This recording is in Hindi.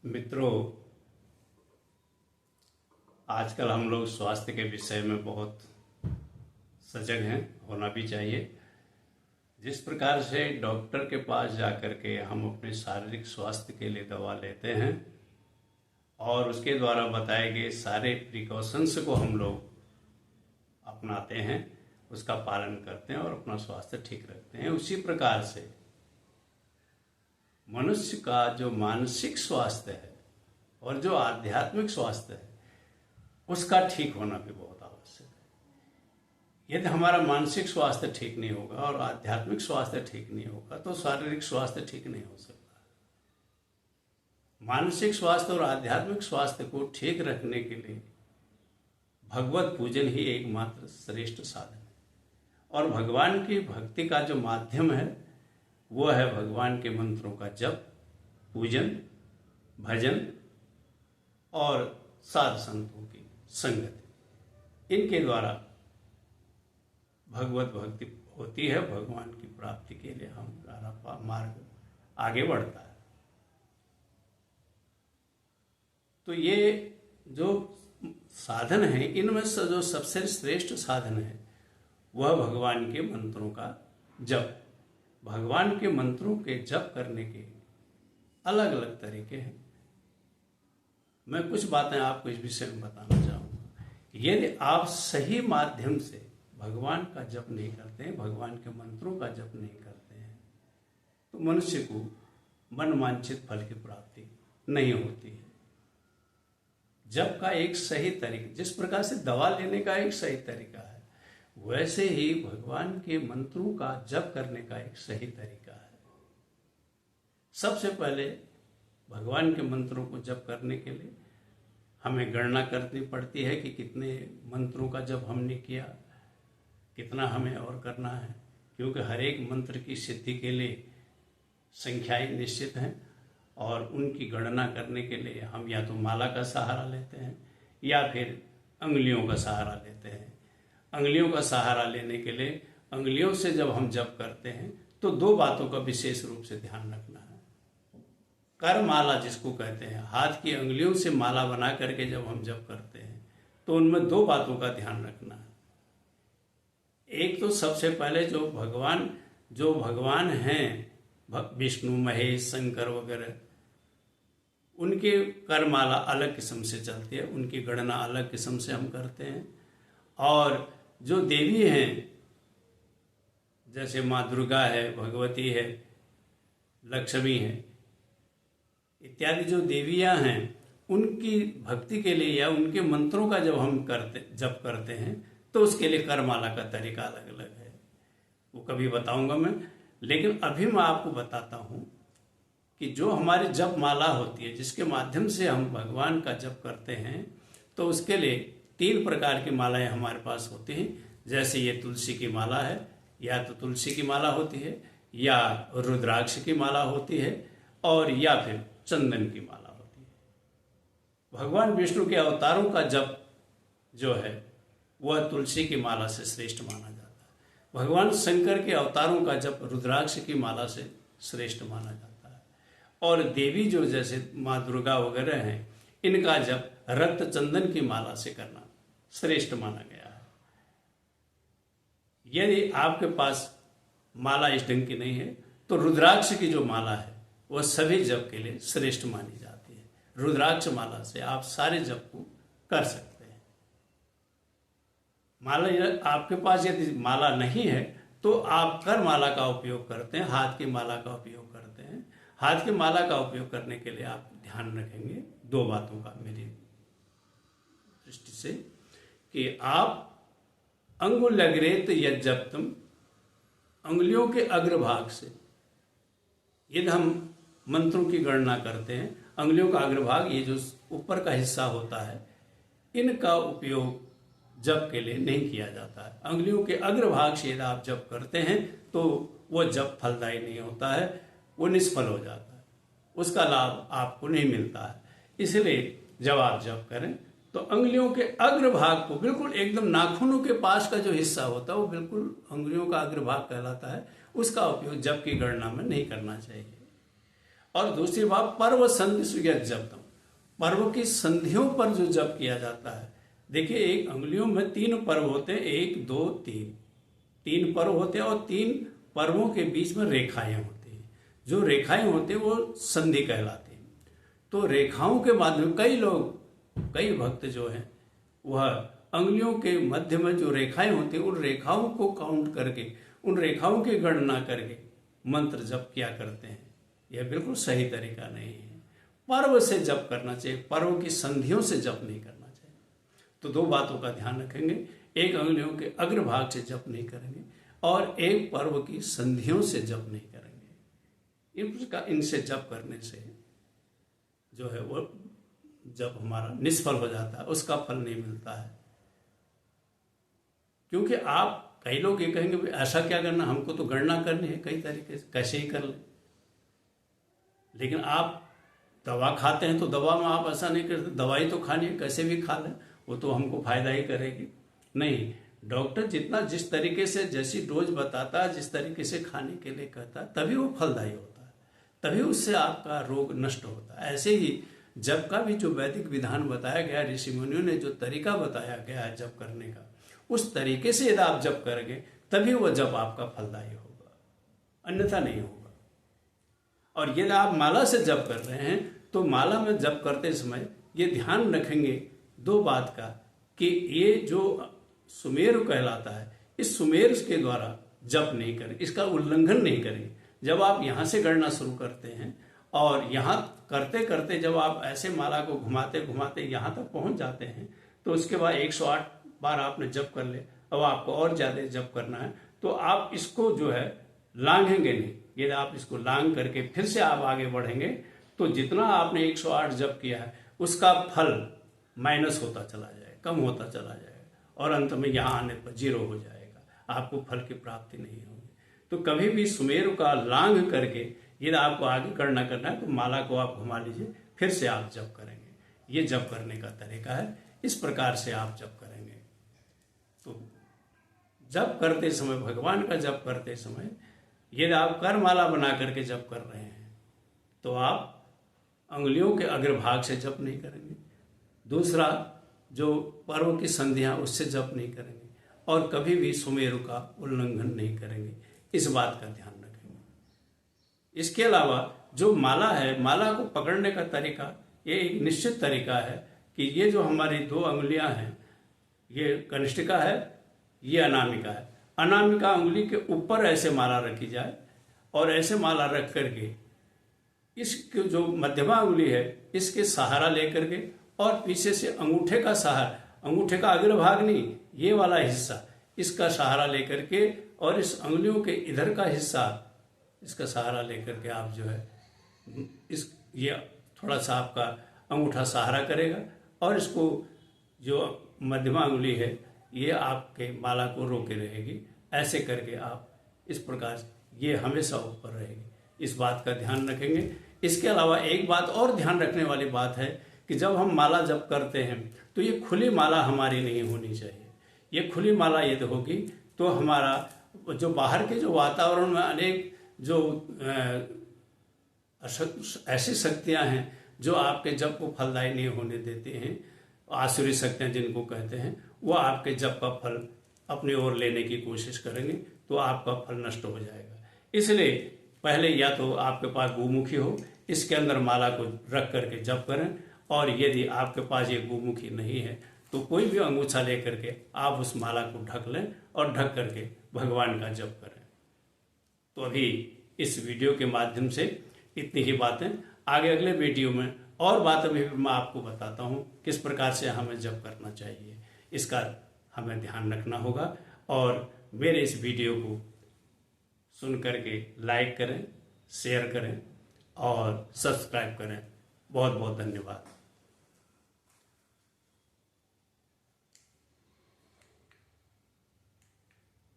मित्रों, आजकल हम लोग स्वास्थ्य के विषय में बहुत सजग हैं, होना भी चाहिए। जिस प्रकार से डॉक्टर के पास जाकर के हम अपने शारीरिक स्वास्थ्य के लिए दवा लेते हैं और उसके द्वारा बताए गए सारे प्रिकॉशंस को हम लोग अपनाते हैं, उसका पालन करते हैं और अपना स्वास्थ्य ठीक रखते हैं, उसी प्रकार से मनुष्य का जो मानसिक स्वास्थ्य है और जो आध्यात्मिक स्वास्थ्य है उसका ठीक होना भी बहुत आवश्यक है। यदि हमारा मानसिक स्वास्थ्य ठीक नहीं होगा और आध्यात्मिक स्वास्थ्य ठीक नहीं होगा तो शारीरिक स्वास्थ्य ठीक नहीं हो सकता। मानसिक स्वास्थ्य और आध्यात्मिक स्वास्थ्य को ठीक रखने के लिए भगवत पूजन ही एकमात्र श्रेष्ठ साधन है और भगवान की भक्ति का जो माध्यम है वो है भगवान के मंत्रों का जप, पूजन, भजन और साध संतों की संगति। इनके द्वारा भगवत भक्ति होती है, भगवान की प्राप्ति के लिए हमारा मार्ग आगे बढ़ता है। तो ये जो साधन है, इनमें से जो सबसे श्रेष्ठ साधन है वह भगवान के मंत्रों का जप। भगवान के मंत्रों के जप करने के अलग अलग तरीके हैं। मैं कुछ बातें आपको इस विषय में बताना चाहूँगा। यदि आप सही माध्यम से भगवान का जप नहीं करते हैं, भगवान के मंत्रों का जप नहीं करते हैं, तो मनुष्य को मनवांछित फल की प्राप्ति नहीं होती है। जप का एक सही तरीका, जिस प्रकार से दवा लेने का एक सही तरीका है, वैसे ही भगवान के मंत्रों का जप करने का एक सही तरीका है। सबसे पहले भगवान के मंत्रों को जप करने के लिए हमें गणना करनी पड़ती है कि कितने मंत्रों का जप हमने किया, कितना हमें और करना है, क्योंकि हर एक मंत्र की सिद्धि के लिए संख्याएं निश्चित हैं और उनकी गणना करने के लिए हम या तो माला का सहारा लेते हैं या फिर अंगुलियों का सहारा लेते हैं। अंगुलियों का सहारा लेने के लिए अंगुलियों से जब हम जप करते हैं तो दो बातों का विशेष रूप से ध्यान रखना है। कर माला जिसको कहते हैं, हाथ की अंगुलियों से माला बना करके जब हम जप करते हैं तो उनमें दो बातों का ध्यान रखना है। एक तो सबसे पहले जो भगवान हैं, विष्णु, महेश, शंकर वगैरह, उनके कर माला अलग किस्म से चलती है, उनकी गणना अलग किस्म से हम करते हैं। और जो देवी हैं, जैसे माँ दुर्गा है, भगवती है, लक्ष्मी है, इत्यादि जो देवियां हैं, उनकी भक्ति के लिए या उनके मंत्रों का जब हम जप करते हैं तो उसके लिए करमाला का तरीका अलग अलग है, वो कभी बताऊंगा मैं। लेकिन अभी मैं आपको बताता हूँ कि जो हमारी जप माला होती है, जिसके माध्यम से हम भगवान का जप करते हैं, तो उसके लिए 3 प्रकार की मालाएं हमारे पास होती हैं। जैसे ये तुलसी की माला है, या तो तुलसी की माला होती है, या रुद्राक्ष की माला होती है, और या फिर चंदन की माला होती है। भगवान विष्णु के अवतारों का जप जो है वह तुलसी की माला से श्रेष्ठ माना जाता है। भगवान शंकर के अवतारों का जप रुद्राक्ष की माला से श्रेष्ठ माना जाता है। और देवी जो जैसे माँ दुर्गा वगैरह हैं, इनका जप रक्त चंदन की माला से करना श्रेष्ठ माना गया है। यदि आपके पास माला इस ढंग की नहीं है तो रुद्राक्ष की जो माला है वह सभी जप के लिए श्रेष्ठ मानी जाती है। रुद्राक्ष माला से आप सारे जप को कर सकते हैं। माला आपके पास यदि माला नहीं है तो आप कर माला का उपयोग करते हैं, हाथ की माला का उपयोग करते हैं। हाथ की माला का उपयोग करने के लिए आप ध्यान रखेंगे 2 बातों का मेरी दृष्टि से, कि आप अंगुलग्रेत यज्जप्तम, अंगुलियों के अग्रभाग से यदि हम मंत्रों की गणना करते हैं, अंगुलियों का अग्रभाग, ये जो ऊपर का हिस्सा होता है, इनका उपयोग जप के लिए नहीं किया जाता है। अंगुलियों के अग्रभाग से यदि आप जप करते हैं तो वो जप फलदायी नहीं होता है, वो निष्फल हो जाता है, उसका लाभ आपको नहीं मिलता है। इसलिए जब आप जप करें तो अंगुलियों के अग्रभाग को, बिल्कुल एकदम नाखूनों के पास का जो हिस्सा होता है वो बिल्कुल अंगुलियों का अग्रभाग कहलाता है, उसका उपयोग जप की गणना में नहीं करना चाहिए। और दूसरी बात पर्व संधि सुयत जपतम, पर्व की संधियों पर जो जप किया जाता है। देखिए, एक अंगुलियों में 3 पर्व होते हैं, 1 2 3, 3 पर्व होते हैं और 3 पर्वों के बीच में रेखाएं होती हैं। जो रेखाएं होती हैं वो संधि कहलाती हैं। तो रेखाओं के माध्यम कई लोग, कई भक्त जो हैं वह अंगुलियों के मध्य में जो रेखाएं होती हैं उन रेखाओं को काउंट करके, उन रेखाओं की गणना करके मंत्र जप किया करते हैं। यह बिल्कुल सही तरीका नहीं है। पर्व से जप करना चाहिए, पर्व की संधियों से जप नहीं करना चाहिए। तो 2 बातों का ध्यान रखेंगे, एक अंगुलियों के अग्रभाग से जप नहीं करेंगे और एक पर्व की संधियों से जप नहीं करेंगे। इनसे जप करने से जो है वो जब हमारा निष्फल हो जाता है, उसका फल नहीं मिलता है। क्योंकि आप, कई लोग ये कहेंगे भाई ऐसा क्या करना, हमको तो गणना करनी है कई तरीके से, कैसे ही कर लें। लेकिन आप दवा खाते हैं तो दवा में आप ऐसा नहीं करते, दवाई तो खानी है, कैसे भी खा लें, वो तो हमको फायदा ही करेगी। नहीं, डॉक्टर जितना जिस तरीके से जैसी डोज बताता है, जिस तरीके से खाने के लिए कहता है, तभी वो फलदायी होता है, तभी उससे आपका रोग नष्ट होता है। ऐसे ही जप का भी जो वैदिक विधान बताया गया, ऋषि मुनियों ने जो तरीका बताया गया है जप करने का, उस तरीके से यदि आप जप करेंगे तभी वह जप आपका फलदायी होगा, अन्यथा नहीं होगा। और यदि आप माला से जप कर रहे हैं तो माला में जप करते समय ये ध्यान रखेंगे 2 बात का, कि ये जो सुमेरु कहलाता है, इस सुमेर के द्वारा जप नहीं करें, इसका उल्लंघन नहीं करेंगे। जब आप यहाँ से गणना शुरू करते हैं और यहाँ करते करते जब आप ऐसे माला को घुमाते घुमाते यहाँ तक पहुँच जाते हैं, तो उसके बाद 108 बार आपने जप कर ले, अब आपको और ज़्यादा जप करना है, तो आप इसको जो है लांघेंगे नहीं। यदि आप इसको लांघ करके फिर से आप आगे बढ़ेंगे तो जितना आपने 108 जप किया है उसका फल माइनस होता चला जाएगा, कम होता चला जाएगा और अंत में यहाँ आने पर 0 हो जाएगा, आपको फल की प्राप्ति नहीं होगी। तो कभी भी सुमेरु का लांघ करके यदि आपको आगे गणना करना है तो माला को आप घुमा लीजिए, फिर से आप जप करेंगे। ये जप करने का तरीका है, इस प्रकार से आप जप करेंगे। तो जप करते समय, भगवान का जप करते समय यदि आप करमाला बना करके जप कर रहे हैं तो आप अंगुलियों के अग्रभाग से जप नहीं करेंगे। दूसरा, जो पर्व की संधियां उससे जप नहीं करेंगे और कभी भी सुमेरु का उल्लंघन नहीं करेंगे। इस बात का ध्यान रखेंगे। इसके अलावा जो माला है, माला को पकड़ने का तरीका ये एक निश्चित तरीका है कि ये जो हमारी 2 अंगुलियां हैं, ये कनिष्ठिका है, ये अनामिका है। अनामिका अंगुली के ऊपर ऐसे माला रखी जाए और ऐसे माला रख करके इसके जो मध्यमा अंगुली है इसके सहारा लेकर के और पीछे से अंगूठे का सहारा, अंगूठे का अग्रभाग नहीं, ये वाला हिस्सा, इसका सहारा लेकर के और इस अंगुलियों के इधर का हिस्सा, इसका सहारा लेकर के आप जो है ये थोड़ा सा आपका अंगूठा सहारा करेगा और इसको जो मध्यमा अंगुली है ये आपके माला को रोके रहेगी। ऐसे करके आप इस प्रकार ये हमेशा ऊपर रहेगी, इस बात का ध्यान रखेंगे। इसके अलावा एक बात और ध्यान रखने वाली बात है कि जब हम माला जप करते हैं तो ये खुली माला हमारी नहीं होनी चाहिए। ये खुली माला यदि होगी तो हमारा जो बाहर के जो वातावरण में अनेक जो ऐसी शक्तियां हैं जो आपके जप को फलदायी नहीं होने देते हैं, आसुरी शक्तियां जिनको कहते हैं, वो आपके जप का फल अपनी ओर लेने की कोशिश करेंगे तो आपका फल नष्ट हो जाएगा। इसलिए पहले या तो आपके पास गोमुखी हो, इसके अंदर माला को रख करके जप करें, और यदि आपके पास ये गोमुखी नहीं है तो कोई भी अंगूछा लेकर के आप उस माला को ढक लें और ढक करके भगवान का जप करें। तो अभी इस वीडियो के माध्यम से इतनी ही बातें, आगे अगले वीडियो में और बातें भी मैं आपको बताता हूँ किस प्रकार से हमें जप करना चाहिए, इसका हमें ध्यान रखना होगा। और मेरे इस वीडियो को सुन करके लाइक करें, शेयर करें और सब्सक्राइब करें। बहुत बहुत धन्यवाद।